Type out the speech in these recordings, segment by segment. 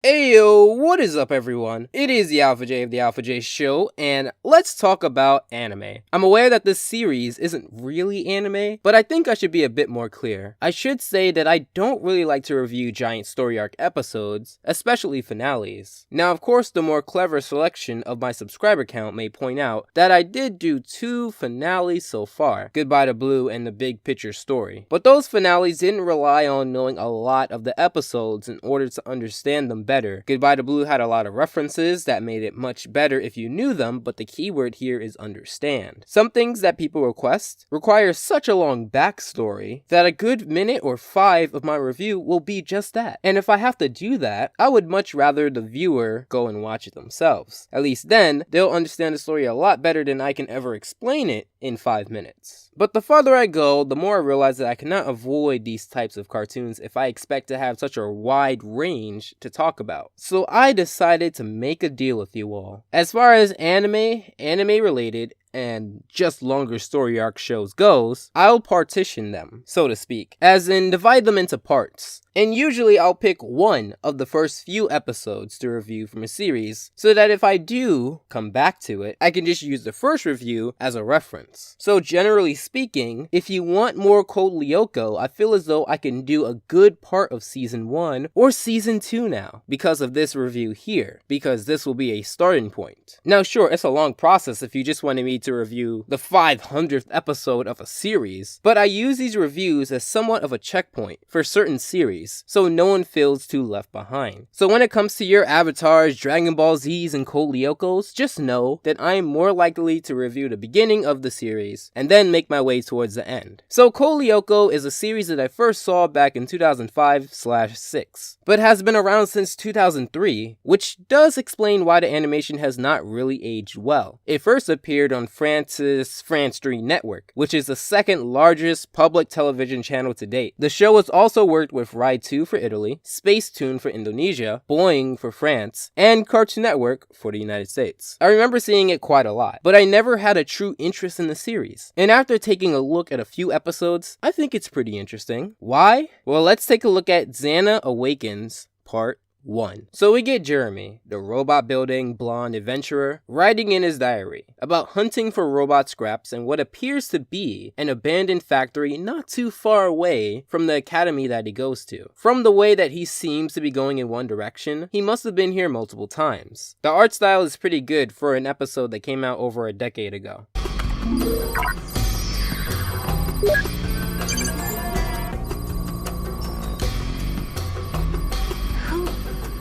Ayo, what is up everyone? It is the Alpha J of the Alpha J Show, and let's talk about anime. I'm aware that this series isn't really anime, but I think I should be a bit more clear. I should say that I don't really like to review giant story arc episodes, especially finales. Now of course the more clever selection of my subscriber count may point out that I did do 2 finales so far, Goodbye to Blue and The Big Picture Story. But those finales didn't rely on knowing a lot of the episodes in order to understand them better. Goodbye to Blue had a lot of references that made it much better if you knew them, but the keyword here is understand. Some things that people request require such a long backstory that a good minute or 5 of my review will be just that. And if I have to do that, I would much rather the viewer go and watch it themselves. At least then, they'll understand the story a lot better than I can ever explain it in 5 minutes. But the farther I go, the more I realize that I cannot avoid these types of cartoons if I expect to have such a wide range to talk about. So I decided to make a deal with you all. As far as anime related, and just longer story arc shows goes, I'll partition them, so to speak, as in divide them into parts. And usually I'll pick one of the first few episodes to review from a series, so that if I do come back to it, I can just use the first review as a reference. So generally speaking, if you want more Code Lyoko, I feel as though I can do a good part of season 1 or season 2 now, because of this review here, because this will be a starting point. Now sure, it's a long process if you just wanted me to review the 500th episode of a series, but I use these reviews as somewhat of a checkpoint for certain series, so no one feels too left behind. So when it comes to your Avatars, Dragon Ball Z's, and Code Lyokos, just know that I am more likely to review the beginning of the series, and then make my way towards the end. So Code Lyoko is a series that I first saw back in 2005/6, but has been around since 2003, which does explain why the animation has not really aged well. It first appeared on France 3 Network, which is the second largest public television channel to date. The show has also worked with Rai 2 for Italy, Space Tune for Indonesia, Boing for France, and Cartoon Network for the United States. I remember seeing it quite a lot, but I never had a true interest in the series. And after taking a look at a few episodes, I think it's pretty interesting. Why? Well, let's take a look at XANA Awakens Part 1. So we get Jeremie, the robot-building blonde adventurer, writing in his diary about hunting for robot scraps and what appears to be an abandoned factory not too far away from the academy that he goes to. From the way that he seems to be going in one direction, he must have been here multiple times. The art style is pretty good for an episode that came out over a decade ago.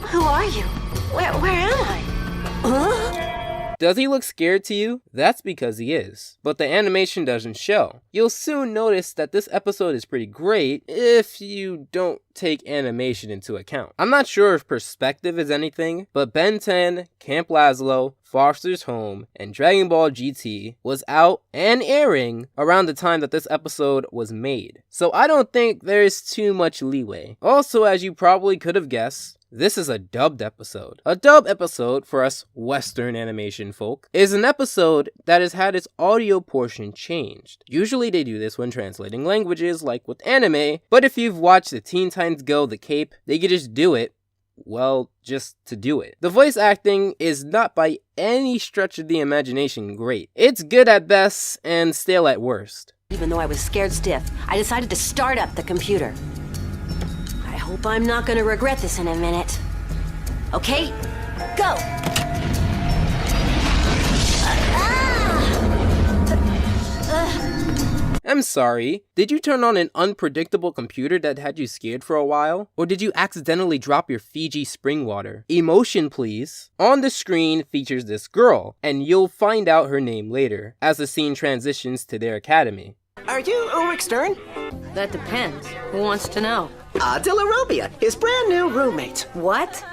Who are you? Where am I? Huh? Does he look scared to you? That's because he is, but the animation doesn't show. You'll soon notice that this episode is pretty great if you don't take animation into account. I'm not sure if perspective is anything, but Ben 10, Camp Lazlo, Foster's Home, and Dragon Ball GT was out and airing around the time that this episode was made. So I don't think there's too much leeway. Also, as you probably could have guessed, this is a dubbed episode. A dub episode, for us Western animation folk, is an episode that has had its audio portion changed. Usually they do this when translating languages, like with anime, but if you've watched the Teen Titans Go The Cape, they could just do it. Well, just to do it. The voice acting is not by any stretch of the imagination great. It's good at best and stale at worst. Even though I was scared stiff, I decided to start up the computer. I hope I'm not gonna regret this in a minute. Okay, go! I'm sorry, did you turn on an unpredictable computer that had you scared for a while? Or did you accidentally drop your Fiji spring water? Emotion please. On the screen features this girl, and you'll find out her name later, as the scene transitions to their academy. Are you Ulrich Stern? That depends. Who wants to know? Delarobia, his brand new roommate. What?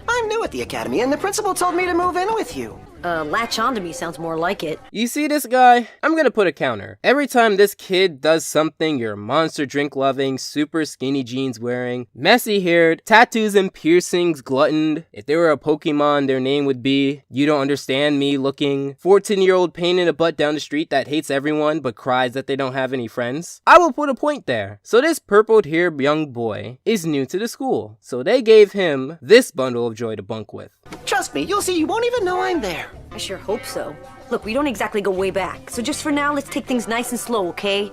I'm new at the academy, and the principal told me to move in with you. Latch on to me sounds more like it. You see this guy? I'm gonna put a counter. Every time this kid does something you're monster drink loving, super skinny jeans wearing, messy haired, tattoos and piercings gluttoned, if they were a Pokemon their name would be, you don't understand me looking, 14-year-old pain in the butt down the street that hates everyone but cries that they don't have any friends, I will put a point there. So this purpled haired young boy is new to the school, so they gave him this bundle of joy to bunk with. Trust me, you'll see you won't even know I'm there. I sure hope so. Look, we don't exactly go way back, so just for now, let's take things nice and slow, okay?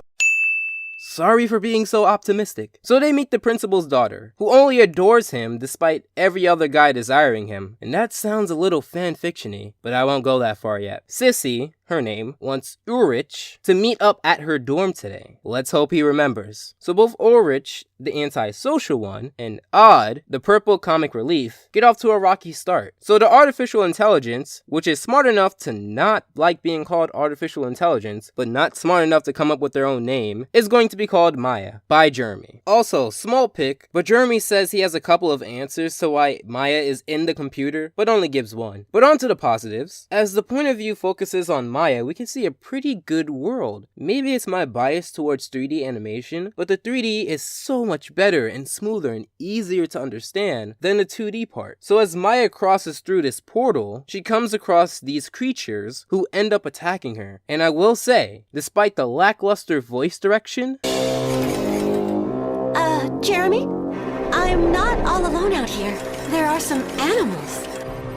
Sorry for being so optimistic. So they meet the principal's daughter, who only adores him despite every other guy desiring him. And that sounds a little fanfiction-y, but I won't go that far yet. Sissi, her name, wants Ulrich to meet up at her dorm today. Let's hope he remembers. So both Ulrich, the antisocial one, and Odd, the purple comic relief, get off to a rocky start. So the artificial intelligence, which is smart enough to not like being called artificial intelligence, but not smart enough to come up with their own name, is going to be called Maya by Jeremie. Also, small pick, but Jeremie says he has a couple of answers to why Maya is in the computer, but only gives one. But on to the positives. As the point of view focuses on Maya, we can see a pretty good world. Maybe it's my bias towards 3D animation, but the 3D is so much better and smoother and easier to understand than the 2D part. So as Maya crosses through this portal, she comes across these creatures who end up attacking her. And I will say, despite the lackluster voice direction, Jeremie? I'm not all alone out here. There are some animals.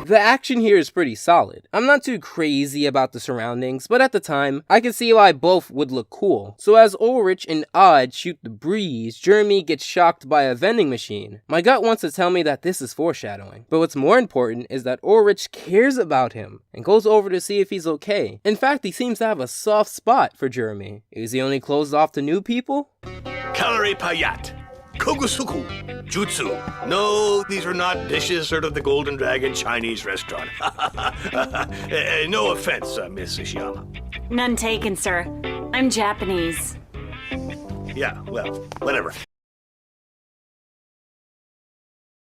the action here is pretty solid. I'm not too crazy about the surroundings, but at the time, I can see why both would look cool. So as Ulrich and Odd shoot the breeze, Jeremie gets shocked by a vending machine. My gut wants to tell me that this is foreshadowing, but what's more important is that Ulrich cares about him and goes over to see if he's okay. In fact, he seems to have a soft spot for Jeremie. Is he only closed off to new people? Calorie payat. Kogusuku. Jutsu. No, these are not dishes served at the Golden Dragon Chinese restaurant. No offense, Miss Ishiyama. None taken, sir. I'm Japanese. Yeah, well, whatever.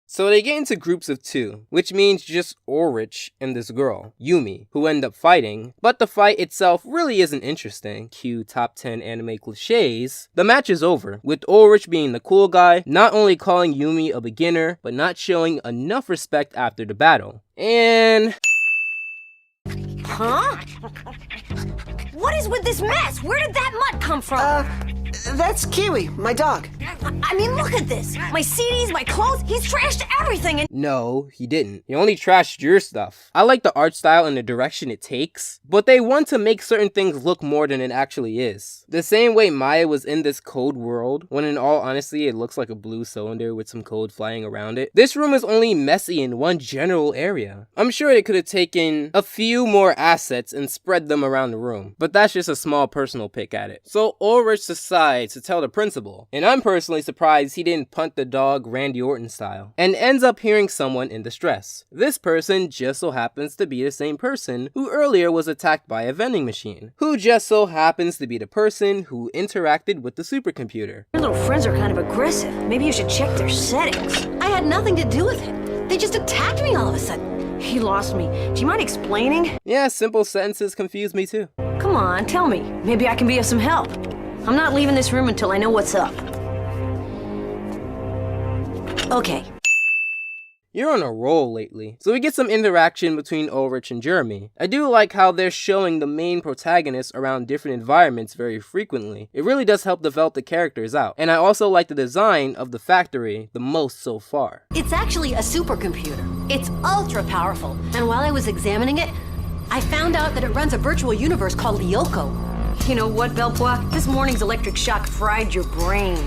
So they get into groups of two, which means just Ulrich and this girl, Yumi, who end up fighting, but the fight itself really isn't interesting. Cue top 10 anime cliches. The match is over, with Ulrich being the cool guy, not only calling Yumi a beginner, but not showing enough respect after the battle. And... Huh? What is with this mess? Where did that mud come from? That's Kiwi, my dog. I mean, look at this. My CDs, my clothes, he's trashed everything and— No, he didn't. He only trashed your stuff. I like the art style and the direction it takes, but they want to make certain things look more than it actually is. The same way Maya was in this code world, when in all honesty it looks like a blue cylinder with some code flying around it. This room is only messy in one general area. I'm sure they could have taken a few more assets and spread them around the room, but that's just a small personal pick at it. So Ulrich decides to tell the principal, and I'm personally surprised he didn't punt the dog Randy Orton style, and ends up hearing someone in distress. This person just so happens to be the same person who earlier was attacked by a vending machine, who just so happens to be the person who interacted with the supercomputer. Your little friends are kind of aggressive. Maybe you should check their settings. I had nothing to do with it. They just attacked me all of a sudden. He lost me. Do you mind explaining? Yeah, simple sentences confuse me too. Come on, tell me. Maybe I can be of some help. I'm not leaving this room until I know what's up. Okay. You're on a roll lately. So we get some interaction between Ulrich and Jeremie. I do like how they're showing the main protagonists around different environments very frequently. It really does help develop the characters out. And I also like the design of the factory the most so far. It's actually a supercomputer. It's ultra powerful. And while I was examining it, I found out that it runs a virtual universe called Lyoko. You know what, Belpois? This morning's electric shock fried your brain.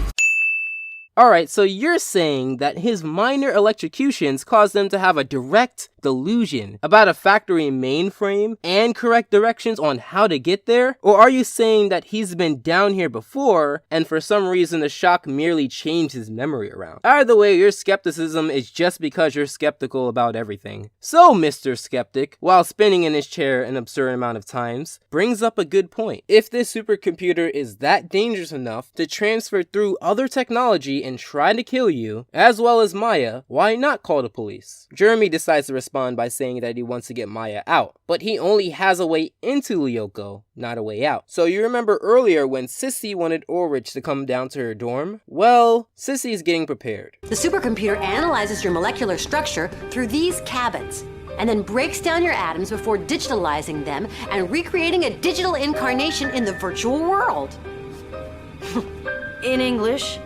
Alright, so you're saying that his minor electrocutions caused them to have a direct delusion about a factory mainframe and correct directions on how to get there? Or are you saying that he's been down here before and for some reason the shock merely changed his memory around? Either way, your skepticism is just because you're skeptical about everything. So Mr. Skeptic, while spinning in his chair an absurd amount of times, brings up a good point. If this supercomputer is that dangerous enough to transfer through other technology and try to kill you, as well as Maya, why not call the police? Jeremie decides to respond by saying that he wants to get Maya out, but he only has a way into Lyoko, not a way out. So you remember earlier when Sissi wanted Ulrich to come down to her dorm? Well, Sissi is getting prepared. The supercomputer analyzes your molecular structure through these cabins, and then breaks down your atoms before digitalizing them and recreating a digital incarnation in the virtual world. In English.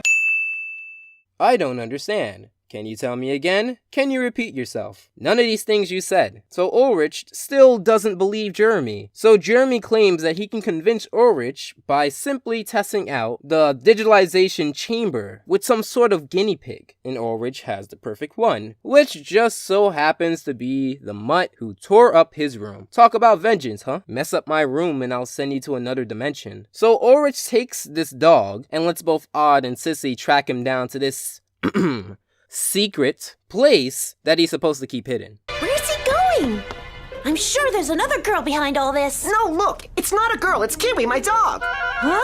I don't understand. Can you tell me again? Can you repeat yourself? None of these things you said. So Ulrich still doesn't believe Jeremie. So Jeremie claims that he can convince Ulrich by simply testing out the digitalization chamber with some sort of guinea pig. And Ulrich has the perfect one, which just so happens to be the mutt who tore up his room. Talk about vengeance, huh? Mess up my room and I'll send you to another dimension. So Ulrich takes this dog and lets both Odd and Sissi track him down to this secret place that he's supposed to keep hidden. Where's he going? I'm sure there's another girl behind all this. No, look, it's not a girl, it's Kiwi, my dog. Huh?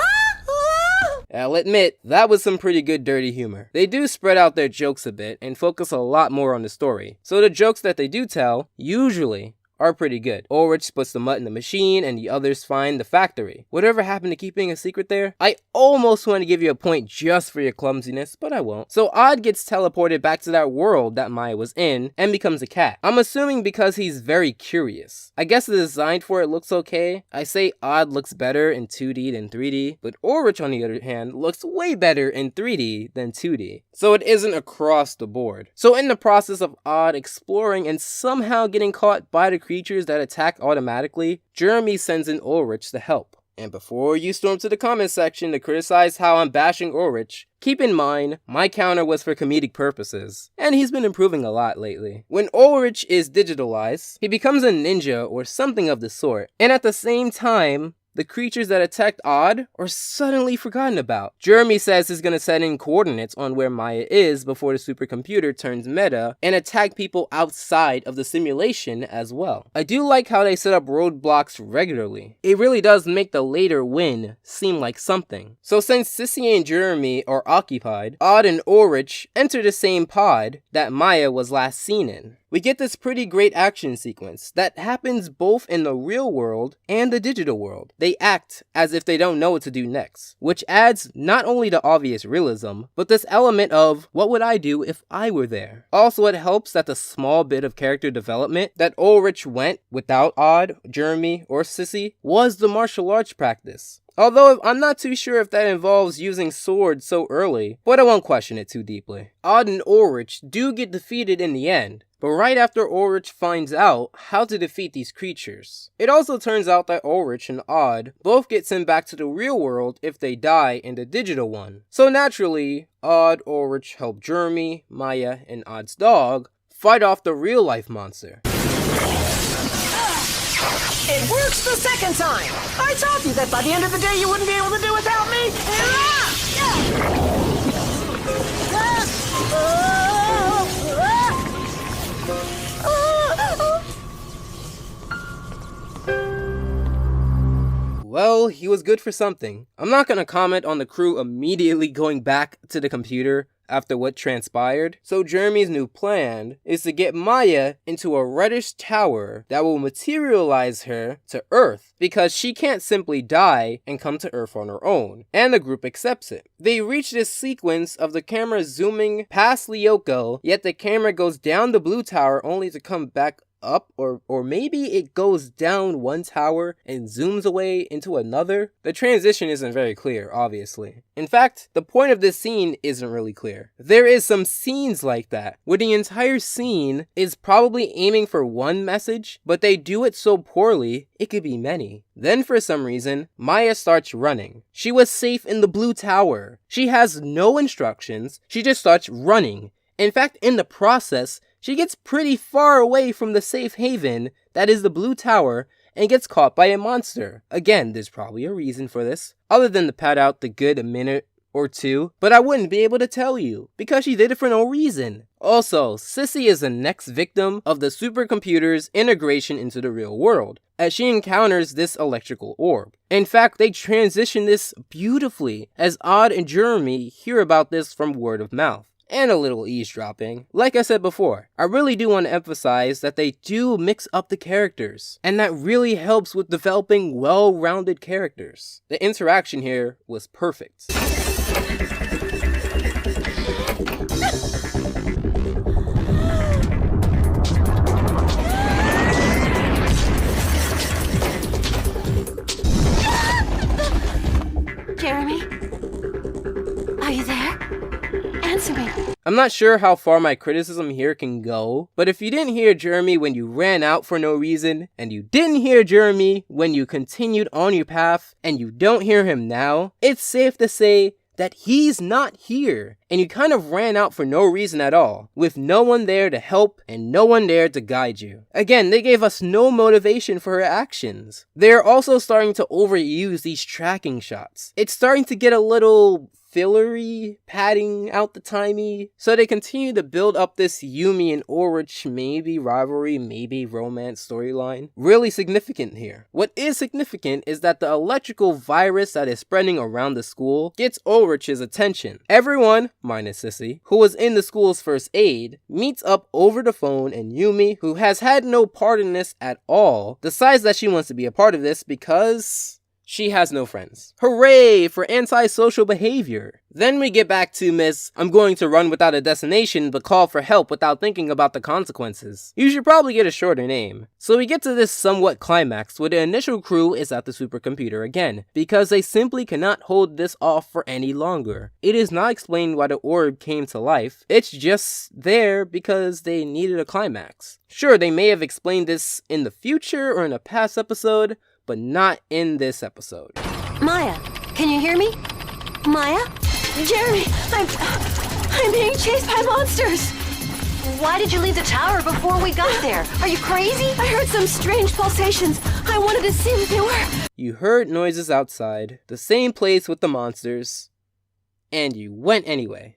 I'll admit, that was some pretty good dirty humor. They do spread out their jokes a bit and focus a lot more on the story. So the jokes that they do tell, usually, are pretty good. Ulrich puts the mutt in the machine and the others find the factory. Whatever happened to keeping a secret there? I almost want to give you a point just for your clumsiness, but I won't. So Odd gets teleported back to that world that Maya was in and becomes a cat. I'm assuming because he's very curious. I guess the design for it looks okay. I say Odd looks better in 2D than 3D, but Ulrich on the other hand looks way better in 3D than 2D. So it isn't across the board. So in the process of Odd exploring and somehow getting caught by the creatures that attack automatically, Jeremie sends in Ulrich to help. And before you storm to the comment section to criticize how I'm bashing Ulrich, keep in mind, my counter was for comedic purposes, and he's been improving a lot lately. When Ulrich is digitalized, he becomes a ninja or something of the sort, and at the same time, the creatures that attacked Odd are suddenly forgotten about. Jeremie says he's gonna set in coordinates on where Maya is before the supercomputer turns meta and attack people outside of the simulation as well. I do like how they set up roadblocks regularly. It really does make the later win seem like something. So since Sissi and Jeremie are occupied, Odd and Ulrich enter the same pod that Maya was last seen in. We get this pretty great action sequence that happens both in the real world and the digital world. They act as if they don't know what to do next, which adds not only the obvious realism, but this element of what would I do if I were there. Also, it helps that the small bit of character development that Ulrich went without Odd, Jeremie, or Sissi was the martial arts practice. Although I'm not too sure if that involves using swords so early, but I won't question it too deeply. Odd and Ulrich do get defeated in the end, but right after Ulrich finds out how to defeat these creatures. It also turns out that Ulrich and Odd both get sent back to the real world if they die in the digital one. So naturally, Odd, Ulrich help Jeremie, Maya, and Odd's dog fight off the real life monster. It works the second time. I told you that by the end of the day you wouldn't be able to do without me. Well, he was good for something. I'm not gonna comment on the crew immediately going back to the computer after what transpired. So Jeremie's new plan is to get Maya into a reddish tower that will materialize her to Earth, because she can't simply die and come to Earth on her own, and the group accepts it. They reach this sequence of the camera zooming past Lyoko, yet the camera goes down the blue tower only to come back up, or maybe it goes down one tower and zooms away into another. The transition isn't very clear, obviously. In fact, the point of this scene isn't really clear. There is some scenes like that, where the entire scene is probably aiming for one message, but they do it so poorly, it could be many. Then for some reason, Maya starts running. She was safe in the blue tower. She has no instructions, she just starts running. In fact, in the process, she gets pretty far away from the safe haven that is the blue tower and gets caught by a monster. Again, there's probably a reason for this, other than to pad out the good minute or two, but I wouldn't be able to tell you, because she did it for no reason. Also, Sissi is the next victim of the supercomputer's integration into the real world, as she encounters this electrical orb. In fact, they transition this beautifully, as Odd and Jeremie hear about this from word of mouth. And a little eavesdropping. Like I said before, I really do want to emphasize that they do mix up the characters, and that really helps with developing well-rounded characters. The interaction here was perfect. Jeremie? Are you there? Answer me. I'm not sure how far my criticism here can go, but if you didn't hear Jeremie when you ran out for no reason, and you didn't hear Jeremie when you continued on your path, and you don't hear him now, it's safe to say that he's not here, and you kind of ran out for no reason at all, with no one there to help and no one there to guide you. Again, they gave us no motivation for her actions. They're also starting to overuse these tracking shots. It's starting to get a little fillery, padding out the timey. So they continue to build up this Yumi and Ulrich maybe rivalry, maybe romance storyline. Really significant here. What is significant is that the electrical virus that is spreading around the school gets Ulrich's attention. Everyone, minus Sissi, who was in the school's first aid, meets up over the phone, and Yumi, who has had no part in this at all, decides that she wants to be a part of this because she has no friends. Hooray for antisocial behavior. Then we get back to Miss I'm going to run without a destination but call for help without thinking about the consequences. You should probably get a shorter name. So we get to this somewhat climax where the initial crew is at the supercomputer again, because they simply cannot hold this off for any longer. It is not explained why the orb came to life, it's just there because they needed a climax. Sure, they may have explained this in the future or in a past episode, but not in this episode. Maya, can you hear me? Maya? Jeremie, I'm being chased by monsters. Why did you leave the tower before we got there? Are you crazy? I heard some strange pulsations. I wanted to see what they were. You heard noises outside, the same place with the monsters, and you went anyway.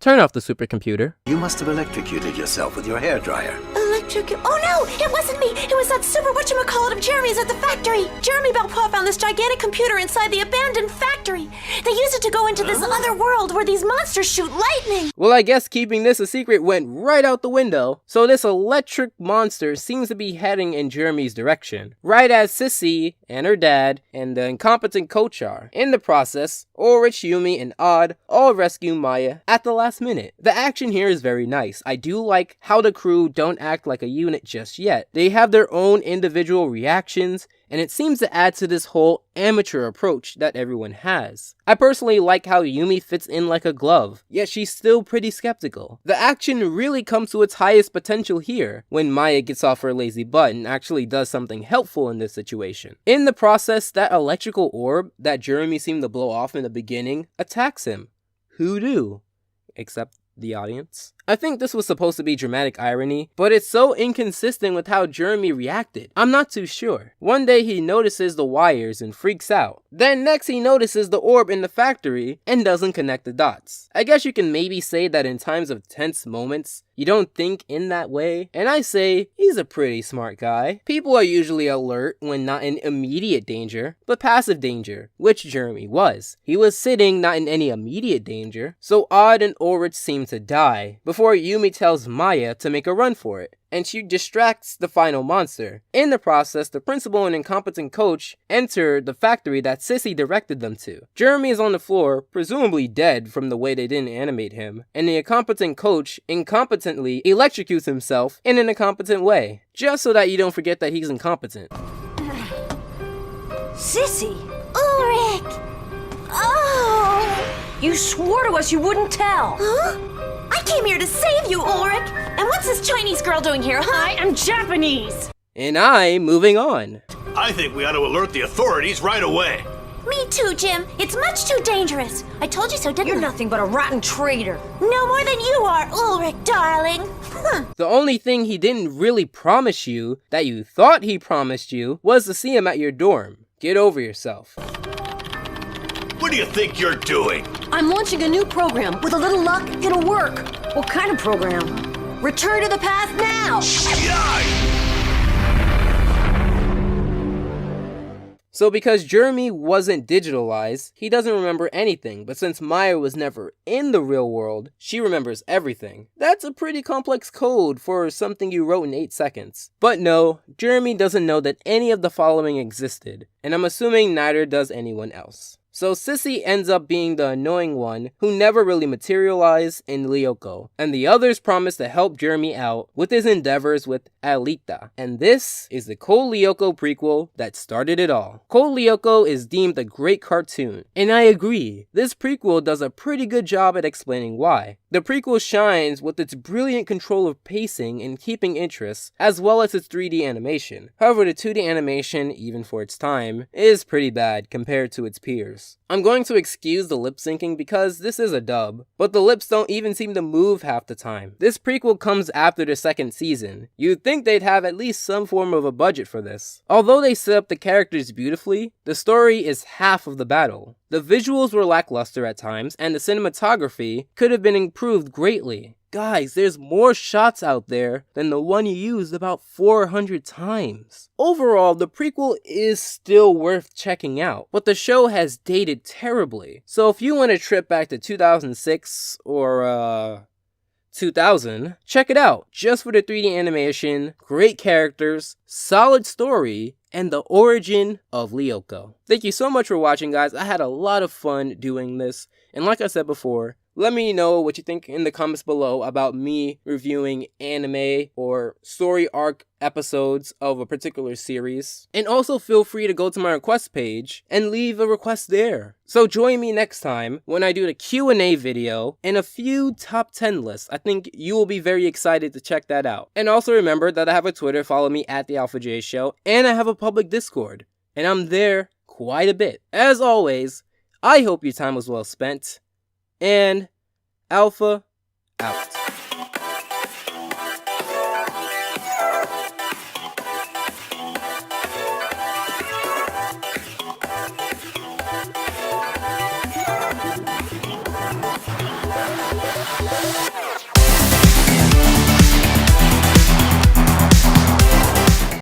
Turn off the supercomputer. You must have electrocuted yourself with your hairdryer. Oh no, it wasn't me. It was that super whatchamacallit of Jeremie's at the factory. Jeremie Belpois found this gigantic computer inside the abandoned factory. They used it to go into this other world where these monsters shoot lightning. Well, I guess keeping this a secret went right out the window. So this electric monster seems to be heading in Jeremie's direction, right as Sissi and her dad and the incompetent coach are. In the process, Ulrich, Yumi, and Odd all rescue Maya at the last minute. The action here is very nice. I do like how the crew don't act like a unit just yet. They have their own individual reactions, and it seems to add to this whole amateur approach that everyone has. I personally like how Yumi fits in like a glove, yet she's still pretty skeptical. The action really comes to its highest potential here, when Maya gets off her lazy butt and actually does something helpful in this situation. In the process, that electrical orb that Jeremie seemed to blow off in the beginning attacks him. Who knew? Except the audience. I think this was supposed to be dramatic irony, but it's so inconsistent with how Jeremie reacted. I'm not too sure. One day he notices the wires and freaks out. Then next he notices the orb in the factory and doesn't connect the dots. I guess you can maybe say that in times of tense moments, you don't think in that way. And I say, he's a pretty smart guy. People are usually alert when not in immediate danger, but passive danger, which Jeremie was. He was sitting not in any immediate danger, so Odd and Ulrich seem to die before Yumi tells Maya to make a run for it, and she distracts the final monster. In the process, the principal and incompetent coach enter the factory that Sissi directed them to. Jeremie is on the floor, presumably dead from the way they didn't animate him, and the incompetent coach incompetently electrocutes himself in an incompetent way, just so that you don't forget that he's incompetent. Sissi! Ulrich! Oh! You swore to us you wouldn't tell. Huh? I came here to save you, Ulrich! And what's this Chinese girl doing here, huh? I am Japanese. And I'm moving on. I think we ought to alert the authorities right away. Me too, Jim. It's much too dangerous. I told you so, didn't You're I? nothing but a rotten traitor. No more than you are, Ulrich, darling. The only thing he didn't really promise you, that you thought he promised you, was to see him at your dorm. Get over yourself. What do you think you're doing? I'm launching a new program. With a little luck, it'll work. What kind of program? Return to the past now! Yeah! So because Jeremie wasn't digitalized, he doesn't remember anything, but since Maya was never in the real world, she remembers everything. That's a pretty complex code for something you wrote in 8 seconds. But no, Jeremie doesn't know that any of the following existed, and I'm assuming neither does anyone else. So Sissi ends up being the annoying one who never really materialized in Lyoko, and the others promise to help Jeremie out with his endeavors with Aelita. And this is the Code Lyoko prequel that started it all. Code Lyoko is deemed a great cartoon, and I agree, this prequel does a pretty good job at explaining why. The prequel shines with its brilliant control of pacing and keeping interest, as well as its 3D animation. However, the 2D animation, even for its time, is pretty bad compared to its peers. I'm going to excuse the lip syncing because this is a dub, but the lips don't even seem to move half the time. This prequel comes after the second season. You'd think they'd have at least some form of a budget for this. Although they set up the characters beautifully, the story is half of the battle. The visuals were lackluster at times, and the cinematography could have been improved greatly. Guys, there's more shots out there than the one you used about 400 times. Overall, the prequel is still worth checking out, but the show has dated terribly. So if you want a trip back to 2006 or 2000, check it out. Just for the 3D animation, great characters, solid story, and the origin of Lyoko. Thank you so much for watching, guys. I had a lot of fun doing this, and like I said before, let me know what you think in the comments below about me reviewing anime or story arc episodes of a particular series. And also feel free to go to my request page and leave a request there. So join me next time when I do the Q&A video and a few top 10 lists. I think you will be very excited to check that out. And also remember that I have a Twitter, follow me at The Alpha J Show, and I have a public Discord. And I'm there quite a bit. As always, I hope your time was well spent. And Alpha out.